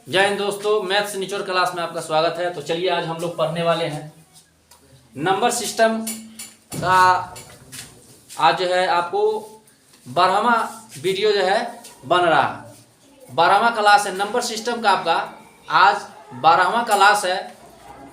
जय हिंद दोस्तों, मैथ्स निचोड़ क्लास में आपका स्वागत है। तो चलिए आज हम लोग पढ़ने वाले हैं नंबर सिस्टम का। आज जो है आपको 12वां वीडियो जो है बन रहा है। 12वां क्लास है नंबर सिस्टम का आपका। आज 12वां क्लास है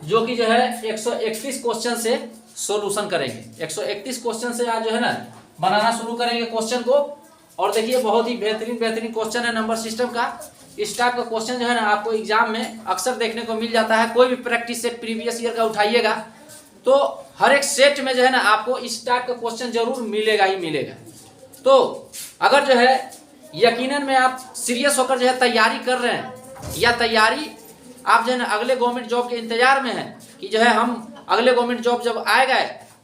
जो कि जो है 131 क्वेश्चन से सॉल्यूशन करेंगे। 131 क्वेश्चन से आज जो है ना बनाना शुरू करेंगे क्वेश्चन को। और देखिए बहुत ही बेहतरीन क्वेश्चन है नंबर सिस्टम का। इस टाइप का क्वेश्चन जो है ना आपको एग्जाम में अक्सर देखने को मिल जाता है। कोई भी प्रैक्टिस सेट प्रीवियस ईयर का उठाइएगा तो हर एक सेट में जो है ना आपको इस टाइप का क्वेश्चन जरूर मिलेगा ही मिलेगा। तो अगर जो है यकीनन में आप सीरियस होकर जो है तैयारी कर रहे हैं या तैयारी आप जो है ना अगले गवर्नमेंट जॉब के इंतजार में है कि जो है हम अगले गवर्नमेंट जॉब जब आएगा,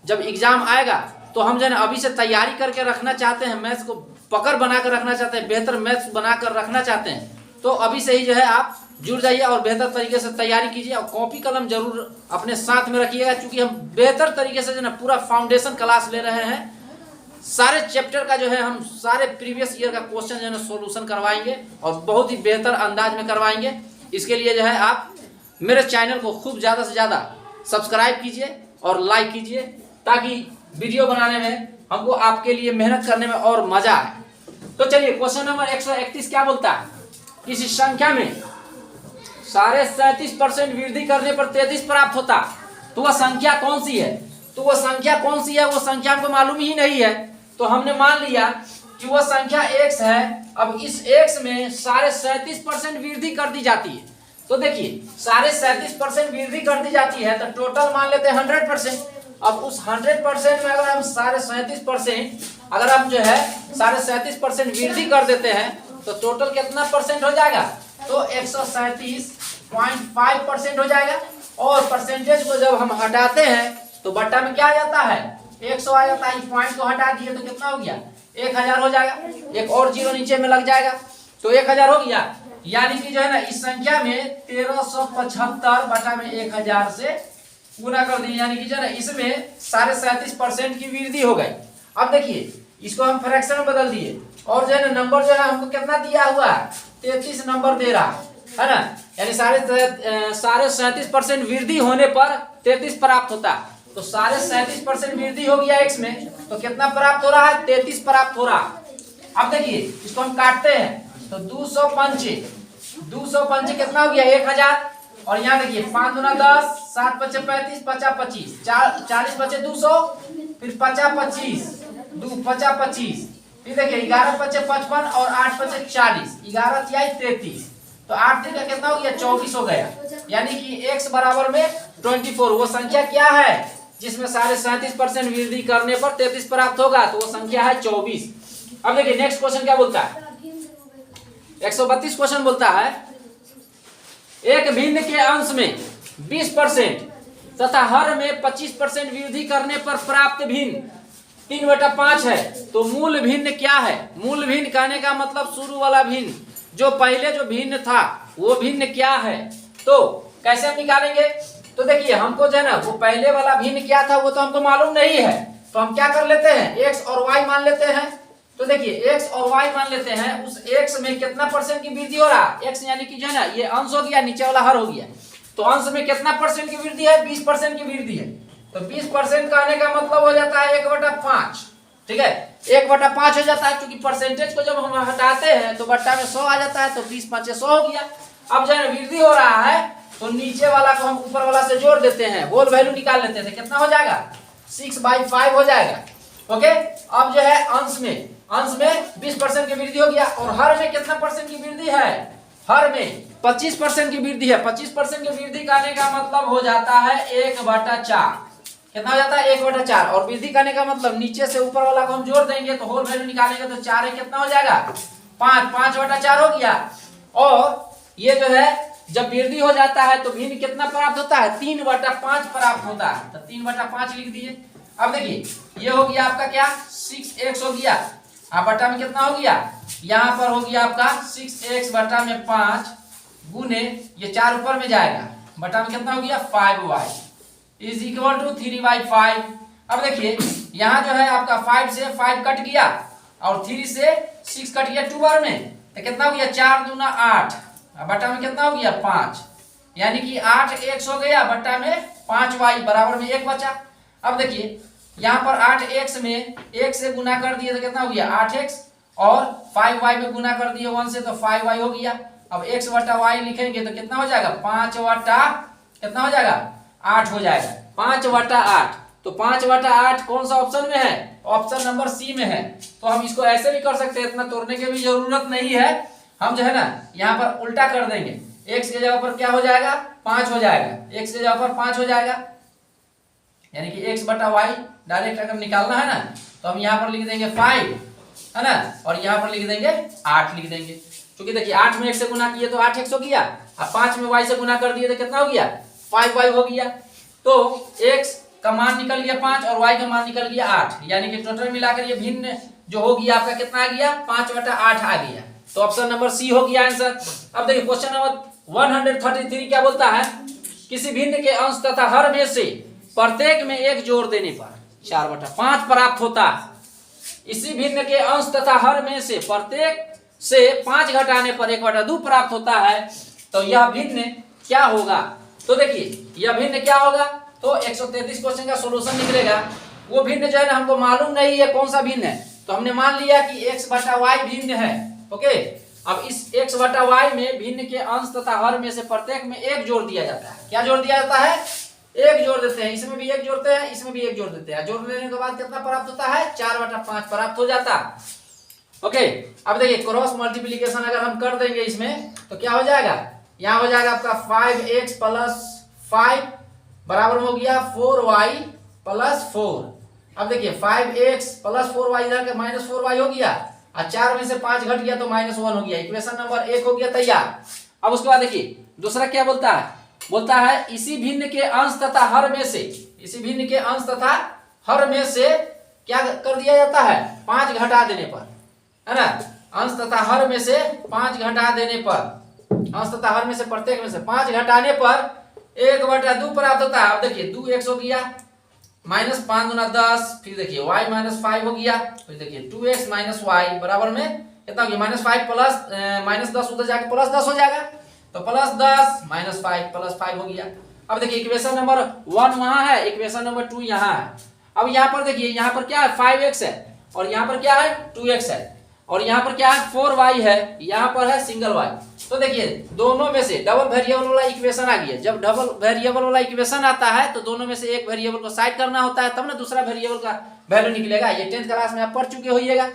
जब एग्जाम आएगा तो हम जो है ना अभी से तैयारी करके रखना चाहते हैं, मैथ्स को पकड़ बनाकर रखना चाहते हैं, बेहतर मैथ्स बनाकर रखना चाहते हैं, तो अभी से ही जो है आप जुड़ जाइए और बेहतर तरीके से तैयारी कीजिए। और कॉपी कलम जरूर अपने साथ में रखिएगा क्योंकि हम बेहतर तरीके से जो है ना पूरा फाउंडेशन क्लास ले रहे हैं। सारे चैप्टर का जो है हम सारे प्रीवियस ईयर का क्वेश्चन जो है ना सोल्यूशन करवाएंगे और बहुत ही बेहतर अंदाज में करवाएंगे। इसके लिए जो है आप मेरे चैनल को खूब ज़्यादा से ज़्यादा सब्सक्राइब कीजिए और लाइक कीजिए ताकि वीडियो बनाने में हमको आपके लिए मेहनत करने में और मजा आए। तो चलिए क्वेश्चन नंबर 131 क्या बोलता है? किसी संख्या में 37.5% वृद्धि करने पर 33 प्राप्त होता, तो वह संख्या कौन सी है? तो वह संख्या कौन सी है वो संख्या हमको मालूम ही नहीं है। तो हमने मान लिया कि वह संख्या x है। अब इस x में 37.5% वृद्धि कर दी जाती है। तो देखिए 37.5% वृद्धि कर दी जाती है तो टोटल मान लेते हैं 100%। अब उस 100% में अगर हम 37.5% अगर हम जो है 37.5% वृद्धि कर देते हैं तो टोटल कितना परसेंट हो जाएगा? तो 137.5% हो जाएगा। और परसेंटेज को जब हम हटाते हैं तो बट्टा में क्या आ जाता है? 100 आ जाता है। पॉइंट को हटा दिए तो कितना हो गया? 1000 हो जाएगा। एक और जीरो नीचे में लग जाएगा तो 1000 हो गया। यानी कि जो है ना इस संख्या में 1375 बटा में 1000 से गुना कर दिए, यानी कि जो है ना इसमें 37.5% की वृद्धि हो गई। अब देखिए इसको हम फ्रैक्शन में बदल दिए और जो है ना नंबर जो है हमको कितना दिया हुआ है? 33 नंबर दे रहा है ना। यानी 37.5% वृद्धि होने पर 33 प्राप्त होता है। तो 37.5% वृद्धि हो गया x में तो कितना प्राप्त हो रहा है? 33 प्राप्त हो रहा है। अब देखिए इसको हम काटते हैं तो 205 कितना हो गया? 1000। और यहाँ देखिए 5 दूना 10, 7 पचे 35, 50 25, 40 बचे 200, फिर 50 25, 50 25, फिर देखिए 11 पचे 55 और 8 पचे 40, 11 तिहाई 33, तो 8 का कितना हो गया? 24 हो गया। यानी कि x बराबर में 24। वो संख्या क्या है जिसमें 37.5% वृद्धि करने पर 33 प्राप्त होगा? तो वो संख्या है 24। अब देखिए नेक्स्ट क्वेश्चन क्या बोलता है? 132 क्वेश्चन बोलता है एक भिन्न के अंश में 20% तथा हर में 25% वृद्धि करने पर प्राप्त भिन्न 3/5 है, तो मूल भिन्न क्या है? मूल भिन्न कहने का मतलब शुरू वाला भिन्न, जो पहले जो भिन्न था वो भिन्न क्या है? तो कैसे हम निकालेंगे? तो देखिए हमको जो है ना वो पहले वाला भिन्न क्या था वो तो हमको मालूम नहीं है। तो हम क्या कर लेते हैं? x और y मान लेते हैं। तो देखिए x और y मान लेते हैं। उस x में कितना परसेंट की वृद्धि हो रहा है? x यानी कि जो है ना ये अंश हो गया, नीचे वाला हर हो गया। तो अंश में कितना परसेंट की वृद्धि है? 20% की वृद्धि है। तो 20% कहने का मतलब हो जाता है 1/5। ठीक है, 1/5 हो जाता है क्योंकि परसेंटेज को जब हम हटाते हैं तो बट्टा में 100 आ जाता है। तो 20 5 100 हो गया। अब जो है वृद्धि हो रहा है तो नीचे वाला को हम ऊपर वाला से जोड़ देते हैं, होल वैल्यू निकाल लेते हैं। कितना हो जाएगा? 6/5 हो जाएगा। ओके, अब जो है अंश में 20% की वृद्धि हो गया। और हर में कितना परसेंट की वृद्धि है? हर में 25% की वृद्धि है। 25% की वृद्धि करने का मतलब हो जाता है 1/4। कितना हो जाता है? 1/4। और वृद्धि करने का मतलब नीचे से ऊपर वाला को हम जोड़ देंगे तो होल वैल्यू निकालेंगे तो 4 कितना हो जाएगा? 5। 5/4 हो गया। और ये जो है जब वृद्धि हो जाता है तो भिन्न कितना प्राप्त होता है? 3/5 प्राप्त होता है। तो 3/5 लिख दिए। अब देखिए ये हो गया आपका क्या? 6x हो गया। अब बटा में कितना हो गया? यहाँ पर हो गया आपका 6x बटा में 5 गुने ये 4 ऊपर में जाएगा, बटा में कितना हो गया? 5y is equal to 3/5। अब देखिए यहाँ जो है आपका 5 से 5 कट गया और 3 से 6 कट गया 2 बार में, तो कितना हो गया? 4 दूना 8 बट्टा में कितना हो गया 5, यानी कि 8x हो गया बट्टा में 5y बराबर में 1 बचा। अब देखिए यहाँ पर 8x में 1 से गुना कर दिए तो कितना हो गया 8x, और 5y में गुना कर दिए 1 से तो 5y हो गया। अब x बटा y लिखेंगे तो कितना हो जाएगा 5 बटा कितना हो जाएगा 8 हो जाएगा, 5 बटा 8। तो 5 बटा 8 कौन सा ऑप्शन में है, ऑप्शन नंबर सी में है। तो हम इसको ऐसे भी कर सकते हैं, इतना तोड़ने की भी जरूरत नहीं है, हम जो है ना यहाँ पर उल्टा कर देंगे, x के जगह पर क्या हो जाएगा 5 हो जाएगा, x के जगह पर 5 हो जाएगा, यानी कि x बटा y डायरेक्ट अगर निकालना है ना तो हम यहाँ पर लिख देंगे 5 है ना, और यहाँ पर लिख देंगे 8 लिख देंगे। क्योंकि देखिए 8 में x से गुना किए तो 8x हो गया, अब 5 में y से गुना कर दिए तो कितना हो गया 5y हो गया। तो x का मान निकल गया 5 और y का मान निकल गया 8, यानी कि टोटल मिलाकर ये भिन्न जो हो गया आपका कितना आ गया 5 बटा 8 आ गया। तो ऑप्शन नंबर सी हो गया आंसर। अब देखिए क्वेश्चन नंबर 133 क्या बोलता है, किसी भिन्न के अंश तथा हर में से प्रत्येक में 1 जोड़ देने पर 4 बटा 5 प्राप्त होता है। इसी भिन्न के अंश तथा हर में से प्रत्येक से 5 घटाने पर 1 बटा 2 प्राप्त होता है। तो यह भिन्न क्या होगा, तो देखिए यह भिन्न क्या होगा, तो 133 क्वेश्चन का सॉल्यूशन निकलेगा। वो भिन्न जो है ना हमको मालूम नहीं है कौन सा भिन्न है, तो हमने मान लिया कि x बटा y भिन्न है। ओके, अब इस x बटा y में भिन्न के अंश तथा हर में से प्रत्येक में 1 जोड़ दिया जाता है। क्या जोड़ दिया जाता है, 1 जोड़ देते हैं, इसमें भी 1 जोड़ते हैं, इसमें भी 1 जोड़ देते हैं। जोड़ देने के बाद कितना प्राप्त होता है 4 बटा 5 प्राप्त हो जाता है। ओके, अब देखिए क्रॉस मल्टीप्लीकेशन अगर हम कर देंगे इसमें तो क्या हो जाएगा, यहाँ हो जाएगा आपका 5x प्लस 5 बराबर हो गया 4y प्लस 4। अब देखिए 5x प्लस 4y इधर के माइनस 4y हो गया, और 4 में से 5 घट गया तो -1 हो गया। इक्वेशन नंबर 1 हो गया तैयार। अब उसके बाद देखिए दूसरा क्या बोलता है, बोलता है इसी भिन्न के अंश तथा हर में से, इसी भिन्न के अंश तथा हर में से क्या कर दिया जाता है 5 घटा देने पर, है ना, अंश तथा हर में से 5 घटा देने पर, अंश तथा हर में से प्रत्येक में से 5 घटाने पर 1 बटा 2 प्राप्त होता है। अब देखिए 2x हो गया माइनस 5 गुना 10, फिर देखिए y माइनस 5 हो गया, फिर देखिए 2x माइनस y बराबर में कितना हो गया -5 प्लस -10 उधर जाके प्लस 10 हो जाएगा, तो प्लस 10 माइनस 5 प्लस 5 हो गया। अब देखिए इक्वेशन नंबर 1 वहां है, इक्वेशन नंबर 2 यहाँ है। अब यहाँ पर देखिए यहाँ पर क्या है 5x है, और यहाँ पर क्या है 2x है, और यहाँ पर क्या है 4y है, यहाँ पर है सिंगल y। तो देखिए दोनों में से डबल वेरिएबल वाला इक्वेशन आ गया। जब डबल वेरिएबल वाला इक्वेशन आता है तो दोनों में से एक वेरिएबल को साइड करना होता है, तब ना दूसरा वेरिएबल का वैल्यू निकलेगा। ये 10th क्लास में आप पढ़ चुके होइएगा।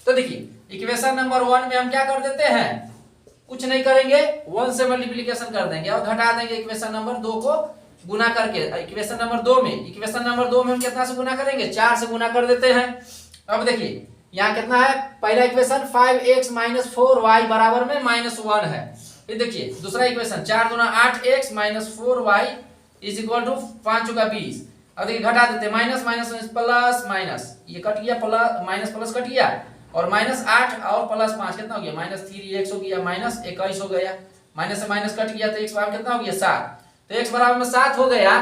तो देखिए इक्वेशन नंबर 1 में हम क्या कर देते हैं, कुछ नहीं करेंगे, 1 से मल्टीप्लीकेशन कर देंगे और घटा देंगे इक्वेशन नंबर 2 को गुना करके। इक्वेशन नंबर 2 में हम कितना से गुना करेंगे 4 से गुना कर देते हैं। अब देखिए यहाँ कितना है, पहला इक्वेशन 5x माइनस 4y बराबर में -1 है। फिर देखिए दूसरा इक्वेशन 4 दूना 8x minus 4y is equal to 5 चौका 20। अब देखिए घटा देते माइनस माइनस प्लस माइनस, ये कट गया, प्लस माइनस प्लस कट गया, और -8 और प्लस 5 कितना हो गया -3x हो गया, -21 हो गया, माइनस से माइनस कट गया तो x बराबर कितना हो गया 7। तो x बराबर में 7 हो गया,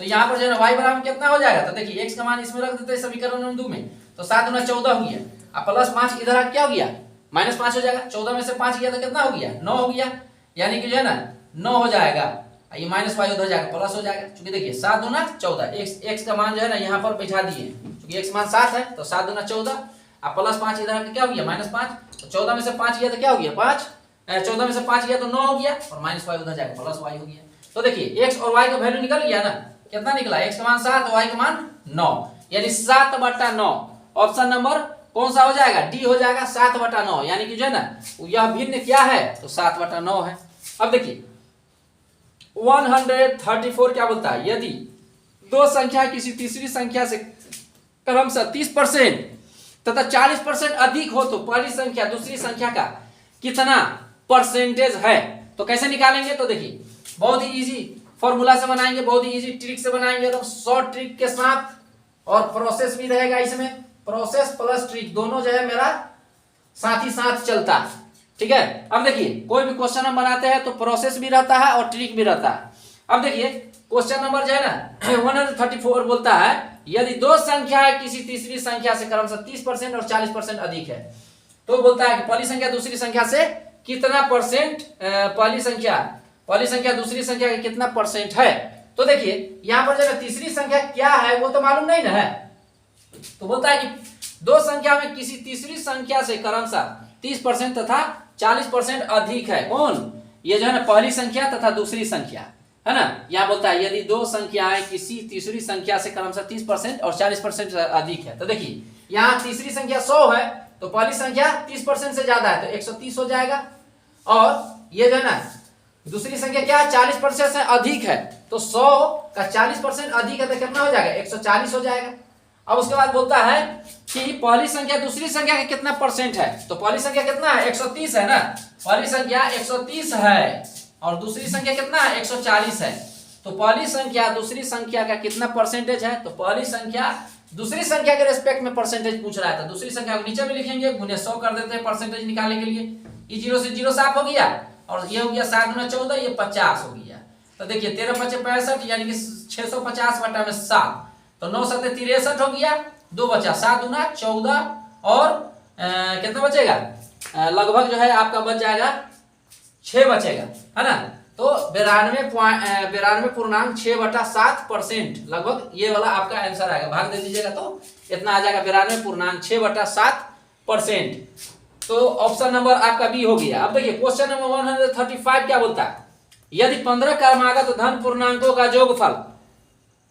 तो यहाँ पर जो है y बराबर कितना हो जाएगा, तो देखिए x का मान इसमें रख देते हैं समीकरण नंबर 2 में, तो 7 गुना 14 हो गया, अब प्लस 5 इधर क्या हो गया -5 हो जाएगा, 14 में से 5 गया तो कितना हो गया 9 हो गया, यानी कि जो है ना 9 हो जाएगा, ये -y उधर जाएगा प्लस हो जाएगा। क्योंकि देखिए 7 गुना 14 x का मान जो है ना यहाँ पर बैठा दिए, क्योंकि x मान 7 है तो 7 गुना 14, अब प्लस 5 इधर क्या हो गया -5, तो 14 में से 5 गया तो क्या हो गया 5, 14 में से 5 गया तो 9 हो गया, और -y उधर जाएगा प्लस y हो गया। तो देखिए x और y का वैल्यू निकल गया ना, कितना निकला, x का मान 7 और y का मान 9, यानी 7 बटा 9। ऑप्शन नंबर कौन सा हो जाएगा, डी हो जाएगा 7 बटा 9, यानी कि जो है ना यह भिन्न क्या है तो 7 बटा 9 है। अब देखिए 134 क्या बोलता है, यदि दो संख्या किसी तीसरी संख्या से क्रमशः 30% तथा 40% अधिक हो तो पहली संख्या दूसरी संख्या का कितना परसेंटेज है। तो कैसे निकालेंगे, तो देखिए बहुत ही इजी फॉर्मूला से बनाएंगे, बहुत ही इजी ट्रिक से बनाएंगे, एकदम शॉर्ट ट्रिक के साथ, और प्रोसेस भी रहेगा इसमें, प्रोसेस प्लस ट्रिक दोनों जो है मेरा साथ ही साथ चलता है। ठीक है, अब देखिए कोई भी क्वेश्चन हम बनाते हैं तो प्रोसेस भी रहता है और ट्रिक भी रहता है। अब देखिए क्वेश्चन नंबर जो है ना 134 बोलता है यदि दो संख्या है किसी तीसरी संख्या से क्रमशः 30% और 40% अधिक है, तो बोलता है कि पहली संख्या दूसरी संख्या से कितना परसेंट पहली संख्या दूसरी संख्या का कितना परसेंट है। तो देखिए यहाँ पर जो तीसरी संख्या क्या है वो तो मालूम नहीं ना है, तो बोलता है कि दो संख्या में किसी तीसरी संख्या से क्रमशः 30% तथा 40% अधिक है। कौन? ये जो है ना पहली संख्या तथा दूसरी संख्या है ना। यहाँ बोलता है यदि दो संख्याएं किसी तीसरी संख्या से क्रमशः 30% और 40% अधिक है। तो देखिए यहाँ तीसरी संख्या 100 है तो पहली संख्या 30% से ज्यादा है तो 130 हो जाएगा, और ये जो है ना दूसरी संख्या क्या है 40% से अधिक है तो 100 का 40% अधिक है तो कितना हो जाएगा 140 हो जाएगा। अब उसके बाद बोलता है कि पहली संख्या दूसरी संख्या का कितना परसेंट है। तो पहली संख्या कितना है 130 है ना, पहली संख्या 130 है और दूसरी संख्या कितना है 140 है। तो पहली संख्या दूसरी संख्या का कितना परसेंटेज है, तो पहली संख्या दूसरी संख्या के रेस्पेक्ट में परसेंटेज पूछ रहा है तो दूसरी संख्या को नीचे में लिखेंगे, गुने 100 कर देते हैं परसेंटेज निकालने के लिए। ये 0 से 0 साफ हो गया और ये हो गया 7 गुना 14, ये 50 हो गया। तो देखिए 13 5 65 यानी कि 650 बटा में 7, तो 9 7 63 हो गया, 2 बचा 7 गुना 14 और कितना बचेगा लगभग जो है आपका बच जाएगा 6 बचेगा है ना। तो 92.6/7% लगभग ये वाला आपका आंसर आएगा। भाग दे दीजिएगा तो इतना आ जाएगा 92.6/7%। तो ऑप्शन नंबर आपका बी हो गया। अब देखिए क्वेश्चन नंबर 135 क्या बोलता है, यदि 15 क्रमागत धन पूर्णांकों का जोगफल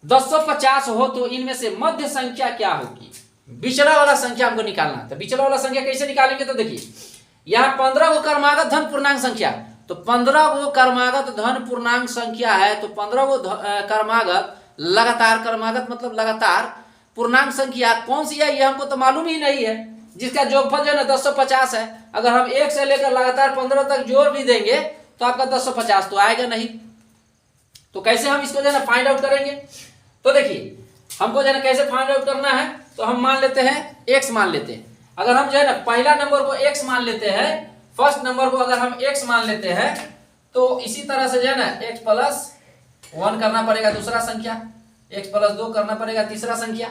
1050 हो तो इनमें से मध्य संख्या क्या होगी। बिचला वाला संख्या हमको निकालना है। तो बिचला वाला संख्या कैसे निकालेंगे, तो देखिए यहाँ 15 को क्रमागत धन पूर्णांक संख्या, तो 15 को क्रमागत धन पूर्णांक संख्या है तो 15 को क्रमागत लगातार, क्रमागत मतलब लगातार पूर्णांक संख्या कौन सी है ये हमको तो मालूम ही नहीं है, जिसका जोगफल जो है ना 1050 है। अगर हम 1 से लेकर लगातार 15 तक जोड़ भी देंगे तो आपका 1050 तो आएगा नहीं। तो कैसे हम इसको जो है ना फाइंड आउट करेंगे, तो देखिए हमको जो है ना कैसे फाइंड आउट करना है, तो हम मान लेते हैं x मान लेते हैं। अगर हम जो है ना पहला नंबर को x मान लेते हैं, फर्स्ट नंबर को अगर हम x मान लेते हैं तो इसी तरह से जो है ना x प्लस 1 करना पड़ेगा दूसरा संख्या, x प्लस 2 करना पड़ेगा तीसरा संख्या।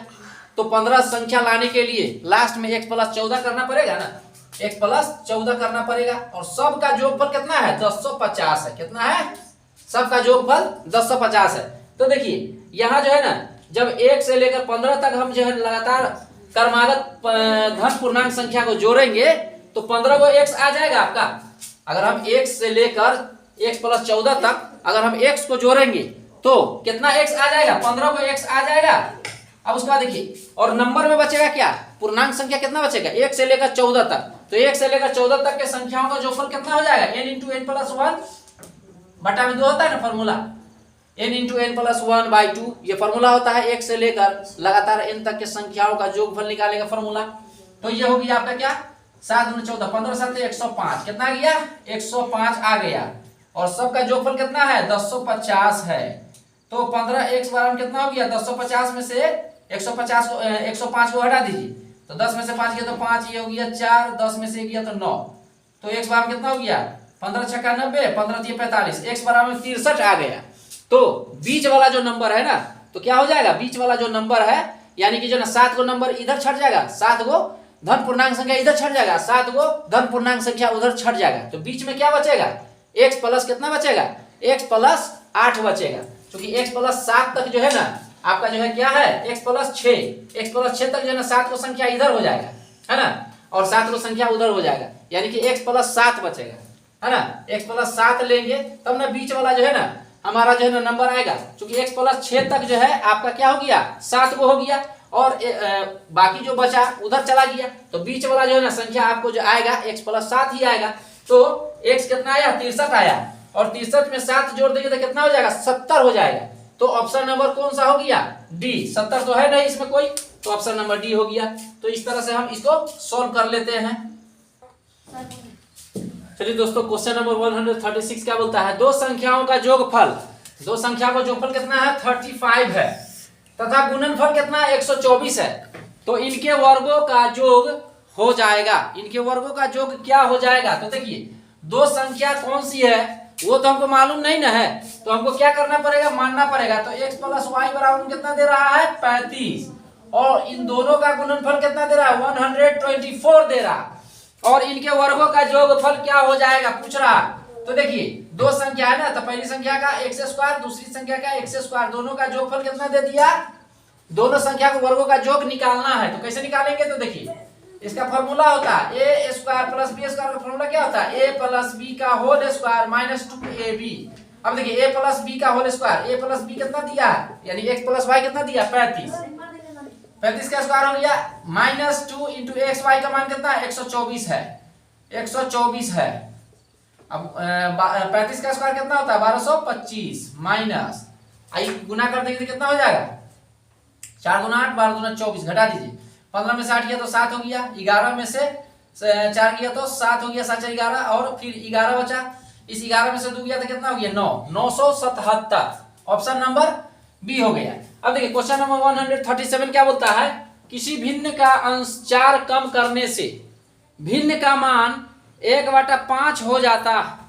तो 15 संख्या लाने के लिए लास्ट में x प्लस 14 करना पड़ेगा ना, x प्लस 14 करना पड़ेगा। और सबका जोगफल कितना है 1050 है। कितना है सबका जोगफल 1050 है। तो देखिए यहाँ जो है ना जब 1 से लेकर 15 तक हम जो है लगातार क्रमागत धन पूर्णांक संख्या को जोड़ेंगे तो 15 को x आ जाएगा आपका। अगर हम 1 से लेकर x प्लस 14 तक अगर हम x को जोड़ेंगे तो कितना x आ जाएगा 15 को x आ जाएगा। अब उसके बाद देखिए और नंबर में बचेगा क्या, पूर्णांक संख्या कितना बचेगा 1 से लेकर 14 तक। तो 1 से लेकर 14 तक के संख्याओं का जोगफल कितना हो जाएगा n × n + 1 बटा में 2 होता है ना फॉर्मूला, n × n + 1/2 ये फॉर्मूला होता है 1 से लेकर लगातार n तक के संख्याओं का जोगफल निकालेगा फॉर्मूला। तो ये होगी आपका क्या 7 × 14 15 7 105, कितना आ गया 105 आ गया। और सबका जोगफल कितना है 1050 है। तो 15 x बराबर कितना हो गया 1050 में से 150 को 105 को हटा दीजिए तो 10 में से 5 गया तो 5, ये हो गया 4, 10 में से गया तो 9। तो x बराबर कितना हो गया 15 × 6 = 90, 15 × 3 = 45, x बराबर 63 आ गया। तो बीच वाला जो नंबर है ना तो क्या हो जाएगा, बीच वाला जो नंबर है यानी कि जो ना 7 को नंबर इधर छट जाएगा, 7 को धन पूर्णांक संख्या इधर छट जाएगा, 7 को धन पूर्णांक संख्या उधर छट जाएगा। तो बीच में क्या बचेगा x प्लस कितना बचेगा x प्लस 8 बचेगा, क्योंकि x प्लस 7 तक जो है ना आपका जो है क्या है x प्लस 6, x प्लस 6 तक जो है ना 7 को संख्या इधर हो जाएगा है ना, और 7 को संख्या उधर हो जाएगा यानी कि x प्लस 7 बचेगा है ना। x प्लस 7 लेंगे तब ना बीच वाला जो है ना हमारा जो है ना नंबर आएगा, क्योंकि x प्लस 6 तक जो है आपका क्या हो गया 7 को हो गया और बाकी जो बचा उधर चला गया। तो बीच वाला जो है ना संख्या आपको जो आएगा x प्लस 7 ही आएगा। तो x कितना आया 63 आया और 63 में 7 जोड़ देंगे तो कितना हो जाएगा 70 हो जाएगा। तो ऑप्शन नंबर कौन सा हो गया डी, 70 तो है नहीं इसमें कोई, तो ऑप्शन नंबर डी हो गया। तो इस तरह से हम इसको सॉल्व कर लेते हैं। चलिए दोस्तों क्वेश्चन नंबर 136 क्या बोलता है, दो संख्याओं का जोगफल, दो संख्या का जोगफल कितना है 35 है तथा गुणनफल कितना है 124 है। तो इनके वर्गों का जोग हो जाएगा, इनके वर्गों का जोग क्या हो जाएगा। तो देखिए दो संख्या कौन सी है वो तो हमको मालूम नहीं ना है, तो हमको क्या करना पड़ेगा मानना पड़ेगा। तो x प्लस वाई बराबर कितना दे रहा है 35 और इन दोनों का गुणनफल कितना दे रहा है 124 दे रहा। और इनके वर्गों का योगफल क्या हो जाएगा पूछ रहा। तो देखिए दो संख्या है ना, तो पहली संख्या का एक्स स्क्वायर, दूसरी संख्या का एक्स स्क्वायर, दोनों का योगफल कितना दे दिया, दोनों संख्या को वर्गों का योग निकालना है। तो कैसे निकालेंगे, तो देखिए इसका फॉर्मूला होता है ए स्क्वायर प्लस बी स्क्वायर का फॉर्मूला क्या होता है, ए प्लस बी का होल स्क्वायर माइनस 2ab। अब देखिए ए प्लस बी का होल स्क्वायर, ए प्लस बी कितना दिया है, यानी एक्स प्लस वाई कितना दिया 35, 35 का स्क्वायर हो गया माइनस 2 इंटू एक्स वाई का मान कितना है 124 है, 124 है। अब 35 का स्क्वायर कितना होता है 1225 माइनस आई गुना कर देंगे तो कितना हो जाएगा 4 दूना 8 12 दूना 24, घटा दीजिए 15 में से 8 गया तो 7 हो गया, 11 में से 4 गया तो 7 हो गया, 7 4 11 और फिर 11 बचा, इस 11 में से 2 गया तो कितना हो गया 9, 977। ऑप्शन नंबर बी हो गया। अब देखिए क्वेश्चन नंबर 137 क्या बोलता है, किसी भिन्न का अंश 4 कम करने से भिन्न का मान 1/5 हो जाता,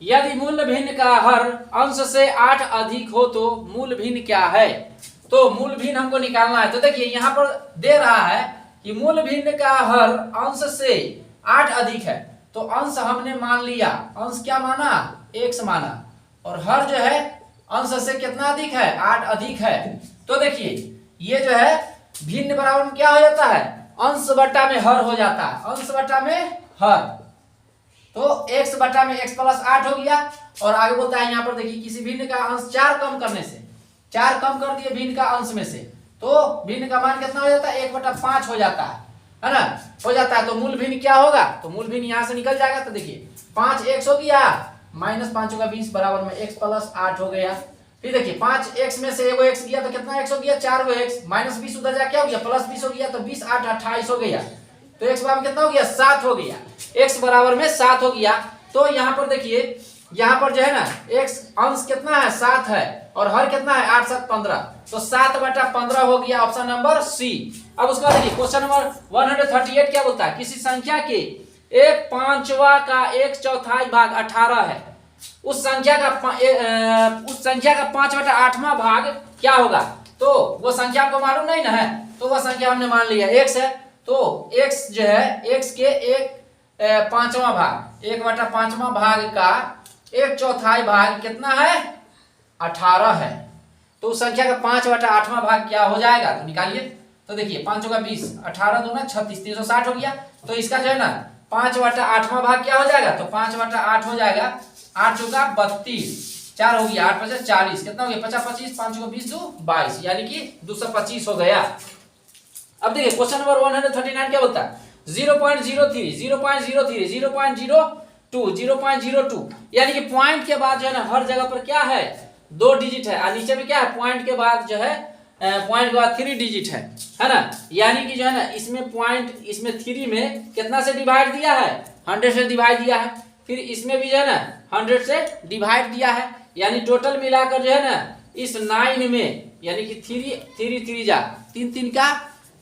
यदि मूल भिन्न का हर अंश से 8 अधिक हो तो मूल भिन्न क्या है। तो मूल भिन्न हमको निकालना है। तो देखिए यहाँ पर दे रहा है कि मूल भिन्न का हर अंश से 8 अधिक है, तो अंश हमने मान लिया, अंश क्या माना x माना, और हर जो है अंश से कितना अधिक है 8 अधिक है। तो देखिए ये जो है भिन्न बराबर में क्या हो जाता है अंश बट्टा में हर हो जाता है, अंश बट्टा में हर, तो x बट्टा में x प्लस 8 हो गया। और आगे बोलता है यहाँ पर देखिए किसी भिन्न का अंश 4 कम करने से, 4 कम कर दिए भिन्न का अंश में से, तो भिन्न का मान कितना हो जाता है 1/5 हो जाता है ना, हो जाता है। तो मूल भिन्न क्या होगा, तो मूल भिन्न यहाँ से निकल जाएगा। तो देखिए 5 x हो गया माइनस 5 होगा 20 बराबर में x प्लस 8 हो गया। फिर देखिए 5x में से एगो x गया तो कितना x हो गया 4 गो x, माइनस 20 उधर जा क्या हो गया प्लस 20 हो गया, तो 20 8 28 हो गया, तो x बराबर कितना हो गया 7 हो गया, x बराबर में 7 हो गया। तो यहाँ पर देखिए यहाँ पर जो है ना x अंश कितना है 7 है और हर कितना है 8 7 15, तो 7/15 हो गया, ऑप्शन नंबर सी। अब उसके बाद देखिए क्वेश्चन नंबर 138 क्या बोलता है, किसी संख्या के 1/5 का 1/4 भाग 18 है, उस संख्या का 5/8वां भाग क्या होगा। तो वो संख्या हमको मालूम नहीं ना है, तो वह संख्या हमने मान लिया x है, तो x जो है x के 1/5वां भाग 1/5वां भाग का 1/4 भाग कितना है 18 है, तो उस संख्या का 5/8वां भाग क्या हो जाएगा, तो निकालिए। तो देखिए 5 होगा 20, 18 दूना 36, 360 हो गया, तो इसका जो है ना 5/8वां भाग क्या हो जाएगा, तो 5/8 हो जाएगा, 8 चौका 32, 4 हो गया 8 5 40, कितना हो गया 50 25, 5 चौका 20 2 22, यानी कि 225 हो गया। अब देखिए क्वेश्चन नंबर 139 क्या बोलता है 0.03 0.03 0.02 0.02, यानी कि पॉइंट के बाद जो है ना हर जगह पर क्या है 2 डिजिट है, और नीचे में क्या है पॉइंट के बाद जो है पॉइंट के बाद 3 डिजिट है ना, यानी कि जो है ना इसमें पॉइंट इसमें 3 में कितना से डिवाइड दिया है 100 से डिवाइड दिया है, फिर इसमें भी जो है ना 100 से डिवाइड दिया है, यानी टोटल मिलाकर जो है ना इस 9 में, यानी कि 3 3 जा 3 3 का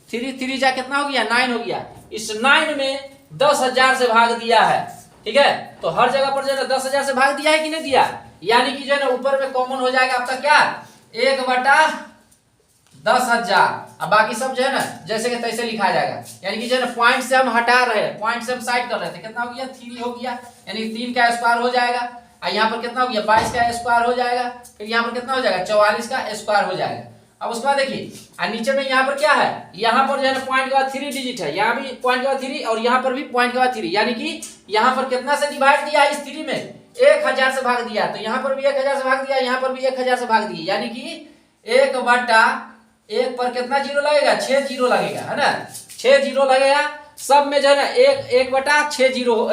3 3 जा कितना हो गया 9 हो गया, इस 9 में 10,000 से भाग दिया है, ठीक है। तो हर जगह पर जो है ना 10,000 से भाग दिया है कि नहीं दिया, यानी कि जो है ना ऊपर में कॉमन हो जाएगा आपका क्या 1/10,000, अब बाकी सब जो है ना जैसे कि तैसे लिखा जाएगा, यानी कि जो है ना पॉइंट से हम हटा रहे हैं, पॉइंट से हम साइड कर रहे थे, कितना हो गया 3 हो गया, यानी 3 का स्क्वायर हो जाएगा, और यहाँ पर कितना हो गया 22 का स्क्वायर हो जाएगा, फिर यहाँ पर कितना हो जाएगा 44 का स्क्वायर हो जाएगा। अब उसके बाद देखिए और नीचे में यहाँ पर क्या है, यहाँ पर जो है ना पॉइंट के बाद 3 डिजिट है, यहाँ भी पॉइंट के बाद 3 और यहाँ पर भी पॉइंट के बाद 3, यानी कि यहाँ पर कितना से डिवाइड दिया इस 3 में 1000 से भाग दिया, तो यहाँ पर भी 1000 से भाग दिया, यहाँ पर भी 1000 से भाग दिया, यानी कि 1/1 पर कितना जीरो लगेगा 6 जीरो लगेगा, है ना 6 जीरो लगेगा, सब में जो है ना 1/6 जीरो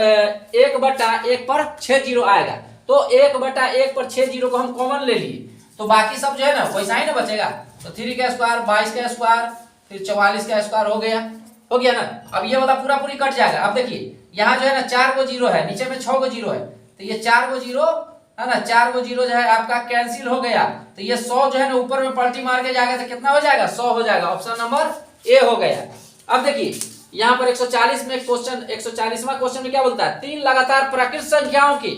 1/1 पर 6 जीरो आएगा, तो 1/1 पर 6 जीरो को हम कॉमन ले लिए, तो बाकी सब जो है ना वैसा ही ना बचेगा, तो 3 का स्क्वायर 22 का स्क्वायर फिर 44 का स्क्वायर हो गया ना। अब ये वाला पूरा पूरी कट जाएगा। अब देखिए यहाँ जो है ना 4 गो जीरो है, नीचे में 6 गो जीरो है, तो ये 4 गो जीरो है ना 4 गो जीरो जो है आपका कैंसिल हो गया, तो ये 100 जो है ना ऊपर में पलटी मार के जाएगा तो कितना हो जाएगा 100 हो जाएगा, ऑप्शन नंबर ए हो गया। अब देखिए यहाँ पर 140 में क्वेश्चन 140वां क्वेश्चन में क्या बोलता है 3 लगातार प्राकृत संख्याओं के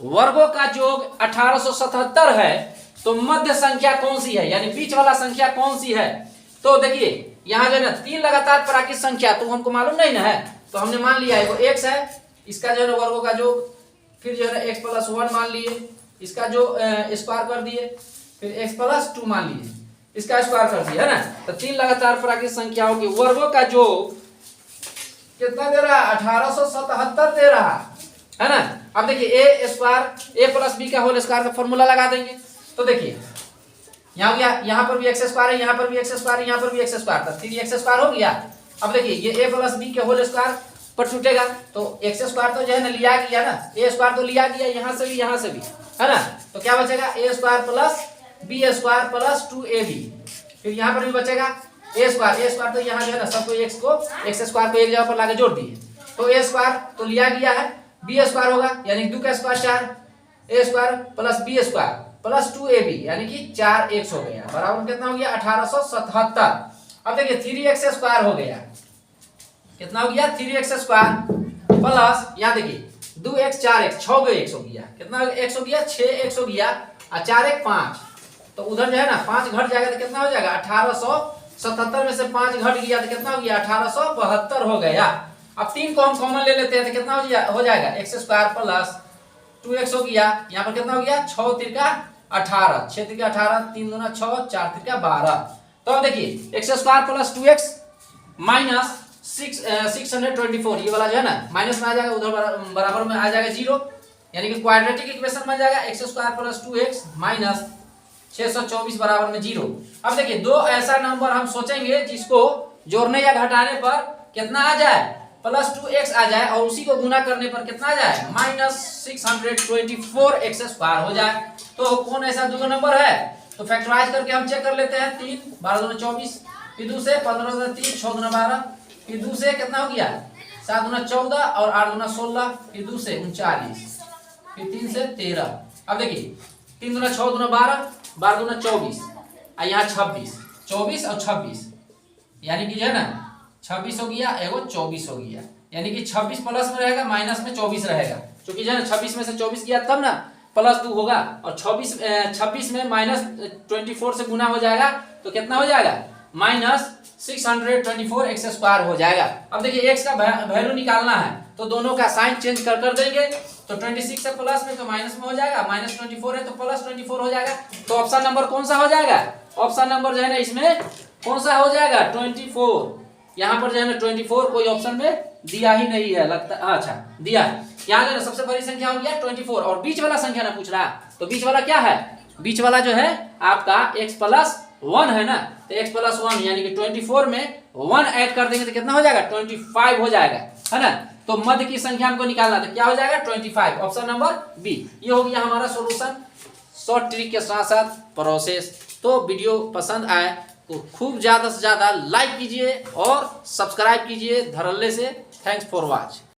वर्गों का योग 1877 है, तो मध्य संख्या कौन सी है, यानी बीच वाला संख्या कौन सी है। तो देखिए यहाँ जो है ना 3 लगातार प्राकृत संख्या, तो हमको मालूम नहीं ना है, तो हमने मान लिया है वो x है, इसका जो है वर्गों का जो, फिर जो है x प्लस 1 मान लिए, इसका जो स्क्वायर कर दिए, फिर x प्लस 2 मान लिए, इसका स्क्वायर कर दिया है ना। तो 3 लगातार प्राकृतिक संख्याओं के वर्गों का जो कितना दे रहा है, 1877 दे रहा है ना। अब देखिए a square a plus B का होल स्क्वायर का फॉर्मूला लगा देंगे। तो देखिए यहाँ हो गया, यहाँ पर भी एक्स स्क्वायर है, यहाँ पर भी एक्स स्क्वायर है, यहाँ पर भी एक्स स्क्वायर था, 3x स्क्वायर हो गया। अब देखिए ये a प्लस बी के होल स्क्वायर पर छूटेगा, तो एक्स स्क्वायर तो जो है ना लिया गया ना, a स्क्वायर तो लिया गया यहाँ से भी है ना। तो क्या बचेगा, a square plus B square plus 2ab, फिर यहाँ पर भी बचेगा a स्क्वायर तो यहाँ जो है ना सबको एक्स स्क्वायर को एक जगह पर लाके जोड़ दिए, तो a स्क्वायर तो लिया गया है, b स्क्वायर होगा यानी 2 का square 4, a square plus b square plus 2ab यानी कि 4x हो गया, बराबर कितना हो गया 1877। अब देखिए 3x स्क्वायर हो गया, कितना हो गया 3x स्क्वायर प्लस यहाँ देखिए 2x 4x 6x हो गया, कितना x हो गया 6x हो गया, और 4x 5, तो उधर जो है ना 5 घट जाएगा तो कितना हो जाएगा 1877 में से 5 घट गया तो कितना हो गया 1872 हो गया। अब 3 को हम कॉमन ले लेते हैं तो कितना हो जाएगा x स्क्वायर प्लस 2x हो गया, यहाँ पर कितना हो गया 6 तिरका 18, 6 तिरका 18, 3 दूना 6, 4 तिरका 12। तो अब देखिए x square plus 2x minus 624, ये वाला जो है ना माइनस में आ जाएगा, उधर बराबर में आ जाएगा 0, यानी कि क्वाड्रेटिक इक्वेशन बन जाएगा x square plus 2x minus 624 बराबर में 0। अब देखिए दो ऐसा नंबर हम सोचेंगे जिसको जोड़ने या घटाने पर कितना आ जाए प्लस 2x आ जाए, और उसी को गुना करने पर कितना आ जाए माइनस 624x स्क्वायर हो जाए। तो कौन ऐसा दो नंबर है, तो फैक्टराइज करके हम चेक कर लेते हैं। 3 12 दूना 24, फिर 2 से 15 दूना 3, 6 दूना 12, फिर 2 से कितना हो गया 7 दूना 14 और 8 दूना 16, फिर 2 से 39, फिर 3 से 13। अब देखिए 3 दूना 6 दूना 12, 12 दूना 24, और यहाँ 26, 24 और 26 यानी कि जो है ना 26 हो गया, एगो 24 हो गया, यानी कि 26 प्लस में रहेगा माइनस में 24 रहेगा, क्योंकि जो है 26 में से 24 गया तब ना प्लस 2 होगा, और 26 में माइनस 24 से गुना हो जाएगा तो कितना हो जाएगा माइनस 624x स्क्वायर हो जाएगा। अब देखिए x का वैल्यू निकालना है तो दोनों का साइन चेंज कर देंगे, तो 26 है प्लस में तो माइनस में हो जाएगा, माइनस 24 है तो प्लस 24 हो जाएगा। तो ऑप्शन नंबर कौन सा हो जाएगा, ऑप्शन नंबर जो है ना इसमें कौन सा हो जाएगा 24। यहाँ पर जो है ना 24 कोई ऑप्शन में दिया ही नहीं है लगता, अच्छा दिया है। यहाँ जो है सबसे बड़ी संख्या हो गया 24, और बीच वाला संख्या ना पूछ रहा, तो बीच वाला क्या है, बीच वाला जो है आपका x प्लस 1 है ना, तो x प्लस 1 यानी कि 24 में 1 ऐड कर देंगे तो कितना हो जाएगा 25 हो जाएगा, है ना। तो मध्य की संख्या हमको निकालना तो क्या हो जाएगा 25, ऑप्शन नंबर बी। ये हो गया हमारा सॉल्यूशन शॉर्ट ट्रिक के साथ साथ प्रोसेस। तो वीडियो पसंद आए तो खूब ज़्यादा से ज़्यादा लाइक कीजिए और सब्सक्राइब कीजिए धड़ल्ले से। Thanks for watch.